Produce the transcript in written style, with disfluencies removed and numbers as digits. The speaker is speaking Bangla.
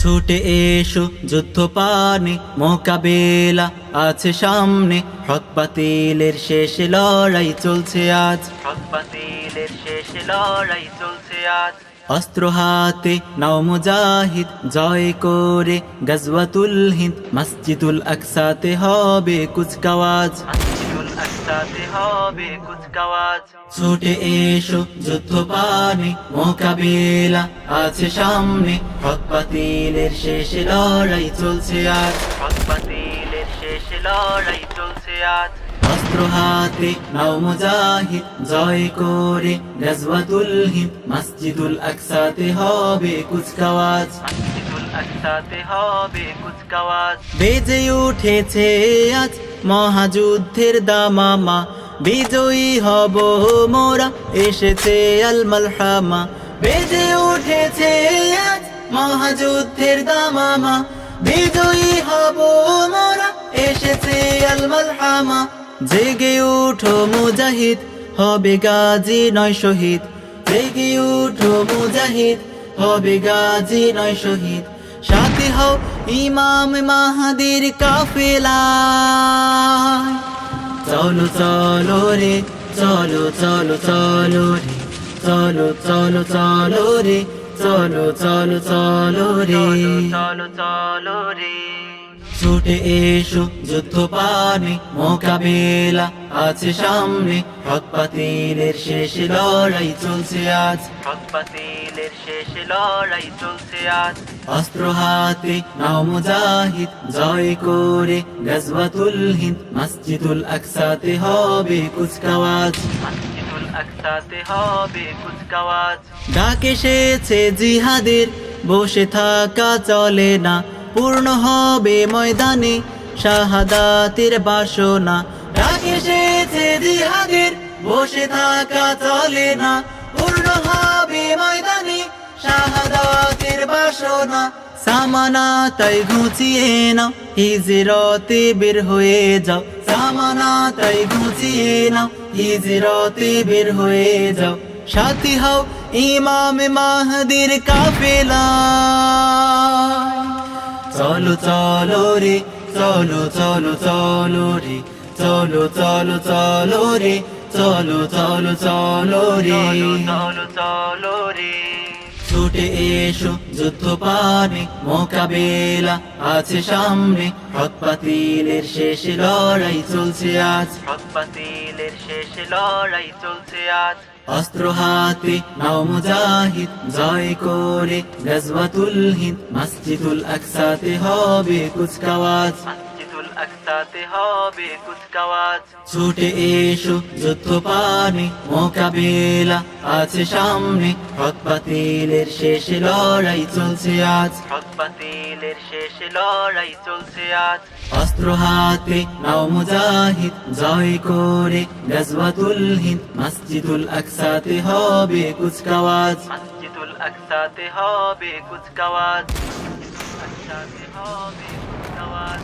ছুটে এসো যুদ্ধ পানে মোকাবেলা আছে সামনে, হক বাতিলের শেষ লড়াই চলছে আজ, হক বাতিলের শেষ লড়াই চলছে আজ। অস্ত্র হাতে নাও মুজাহিদ, জয় করে গজওয়াতুল হিন্দ, মসজিদুল আকসাতে হবে কুচকাওয়াজ, মসজিদুল আকসাতে হবে কুচকাওয়াজ। ছুটে এসো যুদ্ধ পানে মোকাবেলা আছে সামনে, হক বাতিলের শেষ লড়াই চলছে আজ, হক বাতিলের শেষ লড়াই চলছে আজ। অস্ত্র হাতে নাও মুজাহিদ, জয় করে গজওয়াতুল হিন্দ, মসজিদুল আকসাতে হবে কুচকাওয়াজ, মসজিদুল আকসাতে হবে কুচকাওয়াজ। বেজে উঠেছে আজ মহাযুদ্ধের দামামা, বিজয়ী হব মোরা, এসেছে আল মালহামা। বেজে উঠেছে আজ মহাযুদ্ধের দামামা, বিজয়ী হব মোরা, এসেছে আল মালহামা। জেগে উঠো মুজাহিদ, হবে গাজী নয় শহীদ, জেগে উঠো মুজাহিদ, হবে গাজী নয় শহীদ। সাথী হও ইমাম মাহাদির কাফেলায়, চলো চলো রে, চলো চলো চলো রে, চলো চলো চলো রে, চলো চলো চলো রে, চলো চলো রে। ছুটে এসো যুদ্ধ পানে মোকাবেলা আছে সামনে, হক বাতিলের শেষ লড়াই চলছে আজ, হক বাতিলের শেষ লড়াই চলছে আজ। অস্ত্র হাতে নাও মুজাহিদ, জয় করে গজওয়াতুল হিন্দ, মসজিদুল আকসাতে হবে কুচকাওয়াজ, মসজিদুল আকসাতে হবে কুচকাওয়াজ। ডাক এসেছে জিহাদের, বসে থাকা চলে না, পূর্ণ হবে ময়দানে শাহাদাতের বাসনা। ডাক এসেছে জিহাদের, বসে থাকা চলে না, পূর্ণ হবে ময়দানে শাহাদাতের বাসনা। সামানা তাই ঘুচিয়ে নাও, হিজরতে বের হয়ে যাও, সামানা তাই ঘুচিয়ে নাও, হিজরতে বের হয়ে যাও। সাথী হও ইমাম মাহদির কাফেলা, চলো চলো রে, চলো চলো চলো রে, চলো চলো চলো রে, চলো চলো চলো রে, চলো চলো রে। ছুটে এসো যুদ্ধ পানে মোকাবেলা আছে সামনে, হক বাতিলের শেষ লড়াই চলছে আজ, হক বাতিলের শেষ লড়াই চলছে আজ। অস্ত্র হাতে নাও মুজাহিদ, জয় করে গজওয়াতুল হিন্দ, মসজিদুল আকসাতে হবে কুচকাওয়াজ, মসজিদুল আকসাতে হবে কুচকাওয়াজ। ছুটে এসো যুদ্ধ পানে মোকাবেলা আছে সামনে, হক বাতিলের শেষ লড়াই চলছে আজ, হক বাতিলের শেষ লড়াই চলছে আজ। অস্ত্র হাতে নাও মুজাহিদ, জয় করে গজওয়াতুল হিন্দ, মসজিদুল আকসাতে হবে কুচকাওয়াজ, মসজিদুল আকসাতে হবে কুচকাওয়াজ, আকসাতে হবে কুচকাওয়াজ।